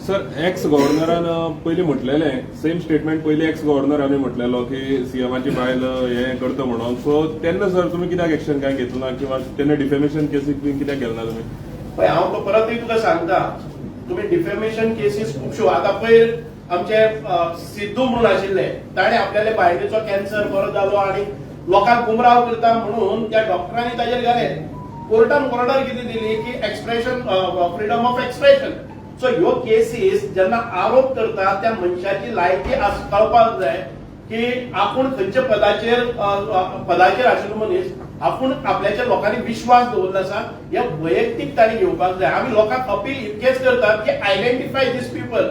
Sir x गव्हर्नरान पयलीं म्हटलेलें same statement पयलीं x गव्हर्नरांनी म्हटलेलो की सीएमाची बायल हे करता म्हणून. सो तेन्ना सर तुमी कित्याक एक्शन काय घेतलो ना किंवा तेन्ना डिफेमेशन केसीक बी कित्याक गेलो ना तुमी? पळय हांव तो परतूय तुका सांगता, तुमी डिफेमेशन केसीस खुबश्यो आतां पयर आमचे सिद्धू म्हणून आशिल्ले ताणे आपल्याले बायलेचो कॅन्सर बरो जालो आणि लोकांक गुमराह करता म्हणून त्या डॉक्टरांनी ताजेर घाले. कोर्टान ऑर्डर कितें दिली की expression freedom of expression. So ह्यो केसीस जेन्ना आरोप करता त्या मनशाची लायकी कळपाक जाय की आपूण खंयच्या पदाचेर आशिल्लो मनीस, आपूण आपल्याच्या लोकांनी विश्वास दवरलो आसा हे वैयक्तीक ताणी घेवपाक जाय. आमी लोकांक अपील इतकेच करतात की आयडेंटिफाय दीस पीपल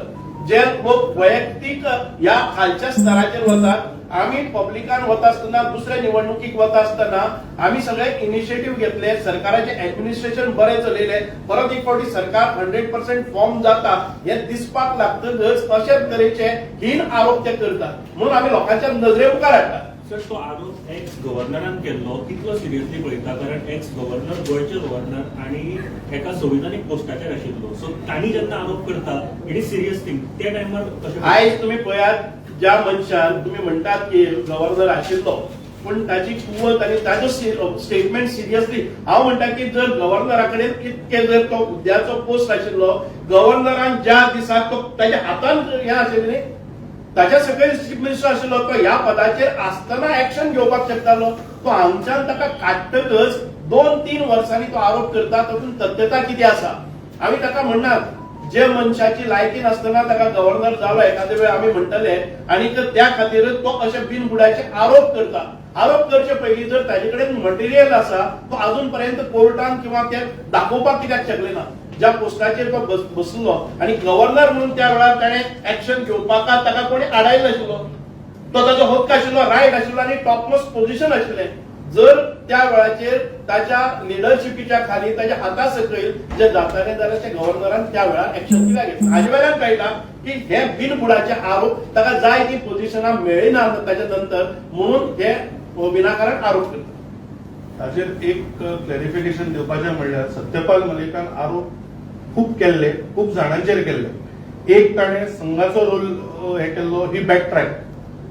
जे लोक वैयक्तीक ह्या खालच्या स्तराचेर वतात. आम्ही पब्लिकान वता आसतना दुसऱ्या निवडणुकीक वता आसतना आम्ही सगळे इनिशिएटिव्ह घेतले, सरकाराचे ऍडमिनिस्ट्रेशन बरें चलयले. परत एक फावटी सरकार 100% फॉर्म जाता हे दिसपाक लागतकच अशेच तरेचे हीन आरोप ते करतात म्हणून आम्ही लोकांच्या नजरे मुखार हाडटात. सर तो आरोप एक्स गव्हर्नरान केल्लो कितलो सिरियसली पळयता? कारण एक्स गव्हर्नर गोयचे गव्हर्नर आणि एका संविधानीक पोस्टाचेर आशिल्लो. सो तांणी जेन्ना आरोप करता इट इज सिरियस थिंग. त्या टायमार कशें आयज तुम्ही पळयात ज्या मनशान तुम्ही म्हणटात की गव्हर्नर आशिल्लो पण ताची कुवत आणि ताजो स्टेटमेंट सिरियसली हांव म्हणटा की जर गव्हर्नरा कडेन इतके जर तो हुद्द्याचो पोस्ट आशिल्लो, गव्हर्नरान ज्या दिसाक तो ताच्या हातान हें आशिल्लें न्ही, ताच्या सकयल चीफ मिनिस्टर आशिल्लो तो ह्या पदाचेर आसतना एक्शन घेवपाक शकतालो. तो हांगच्यान ताका काडटकच 2-3 वर्सांनी तो आरोप करता. तातूंत तथ्यता कितें आसा? आमी ताका म्हणनात जे मनशाची लायकी नासतना ताका गव्हर्नर जालो एखाद्या वेळ आमी म्हणटले आणि त्या खातीरच तो अशे बिनबुडाचे आरोप करता. आरोप करचे पयलीं जर ताजे कडेन मटेरियल आसा तो अजून पर्यंत कोर्टान किंवा ते दाखोवपाक कित्याक शकले ना? ज्या पोस्टाचेर तो बसलो आणि गव्हर्नर म्हणून त्या वेळार ताणें एक्शन घेवपाक ताका कोणी आडायलो नाशिल्लो. तो ताजो हक्क आशिल्लो, रायट आशिल्लो आणि टॉपमोस्ट पोझिशन आशिल्लें. जर त्या वेळाचेर ताच्या लिडरशिपीच्या खाली ताच्या हाता सकयल जे जाताले जाल्यार ते गव्हर्नरान त्या वेळार एक्शन कित्याक घेतलें? हाजे वेल्यान कळटा की हे बिनबुडाचे आरोप ताका जाय ती पोझिशनां मेळ्ळीना ताच्या नंतर म्हणून हे विनाकारण आरोप करता. ताजेर एक क्लॅरिफिकेशन दिवपाचें म्हणल्यार सत्यपाल मलिकान आरोप खूब केल्ले, खूब जाणांचेर केल्ले. एक ताणें संघाचो रोल हे केल्लो, ही बॅक ट्रॅक.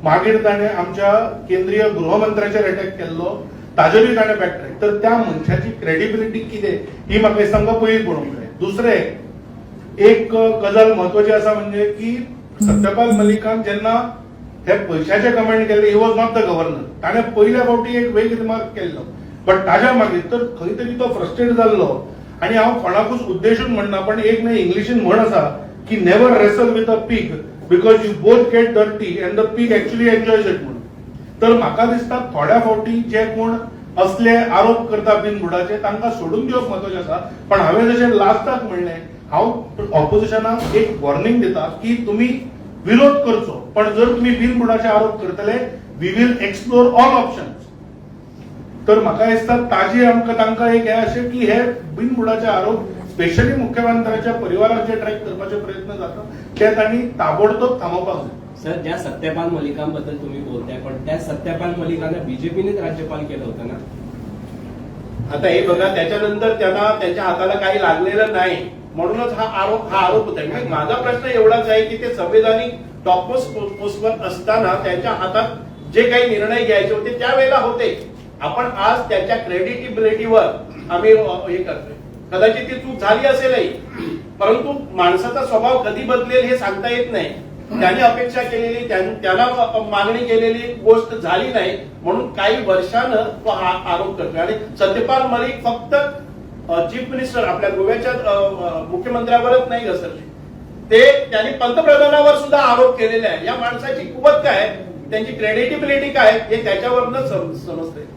मागीर ताणें आमच्या केंद्रीय गृहमंत्र्याचेर अटॅक केल्लो, ताजेरूय ताणें बॅक ट्रॅक. तर त्या मनशाची क्रेडिबिलिटी कितें ही म्हाका दिसता पयलीं पळोवंक जाय. दुसरें एक गजाल म्हत्वाची आसा म्हणजे की सत्यपाल मलिकान जेन्ना हे पयशाचे कमेंट केल्ले, he was not the governor. ताणें पयल्या फावटी एक वेग रिमार्क केल्लो, बट ताज्या मागीर तर खंय तरी तो फ्रस्ट्रेट जाल्लो. आणि हांव कोणाकूच उद्देशून म्हणना पण एक ना इंग्लिशीन म्हण आसा की never wrestle with a pig because you both get dirty and the pig actually enjoys it म्हणून. तर म्हाका दिसता थोड्या फावटी जे कोण असले आरोप करता बिनबुडाचे तांकां सोडून दिवप महत्वाचें आसा. पण हांवें जशें लास्टाक म्हणलें, हांव ऑपोजिशनाक एक वॉर्निंग दिता की तुमी विरोध करचो, पण जर तुमी बिनबुडाचे आरोप करतले we will explore all options. तर म्हाका दिसता ताजी तांकां एक हे अशें की हे बिनबुडाचे आरोप स्पेशली मुख्यमंत्र्याच्या परिवाराक जे ट्रॅक करपाचे प्रयत्न जाता ते तांणी ताबडतोब थांबोवपाक जाय. सर, ज्या सत्यपाल मलिकांबद्दल तुम्ही बोलताय पण त्या सत्यपाल मलिकांना बीजेपीनेच राज्यपाल केलं होतं ना? आता हे बघा, त्याच्यानंतर त्यांना त्यांच्या हाताला काही लागलेलं नाही म्हणूनच हा आरोप होता. माझा प्रश्न एवढाच आहे की ते संविधानिक टॉपमोस्ट पोस्टवर असताना त्यांच्या हातात जे काही निर्णय घ्यायचे होते त्यावेळेला होते. आपण आज त्याच्या क्रेडिटिबिलिटीवर आम्ही हे करतोय. कदाचित ती चूक झाली असेलही, परंतु माणसाचा स्वभाव कधी बदलेल हे सांगता येत नाही. त्याने अपेक्षा केलेली, त्याला मागणी केलेली गोष्ट झाली नाही म्हणून काही वर्षानं तो हा आरोप करतोय. आणि सत्यपाल मलिक फक्त चीफ मिनिस्टर आपल्या गोव्याच्या मुख्यमंत्र्यावरच नाही घसरले, ते त्यांनी पंतप्रधानावर सुद्धा आरोप केलेले आहे. या माणसाची कुवत काय, त्यांची क्रेडिटिबिलिटी काय हे त्याच्यावरच समजते.